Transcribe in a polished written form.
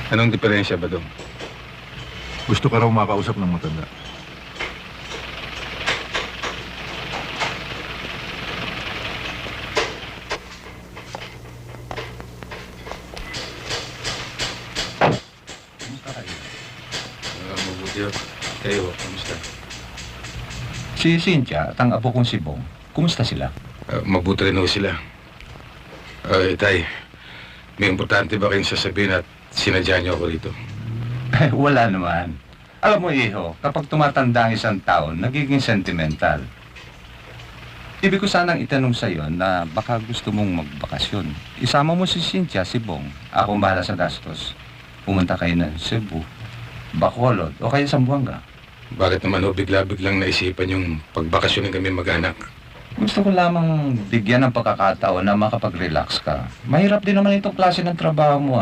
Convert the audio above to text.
Anong diferensya ba doon? Gusto ka raw makausap ng matanda. Kumusta kayo? Mabuti yun. Kayo, kamusta? Si Cynthia at ang apo kong si Bong, kumusta sila? Mabuti rin ho sila. Tay, may importante ba kayong sasabihin at sinadya niyo ako rito? Wala naman. Alam mo, Iho, kapag tumatanda ang isang taon, nagiging sentimental. Ibig ko sanang itanong sa'yo na baka gusto mong magbakasyon. Isama mo si Cynthia, si Bong. Ako ang bahala sa gastos. Pumunta kayo ng Cebu, Bacolod, o kaya Zamboanga. Bakit naman ho bigla-biglang naisipan yung pagbakasyonin kami mag-anak? Gusto ko lamang bigyan ng pagkakataon na makapag-relax ka. Mahirap din naman itong klase ng trabaho mo,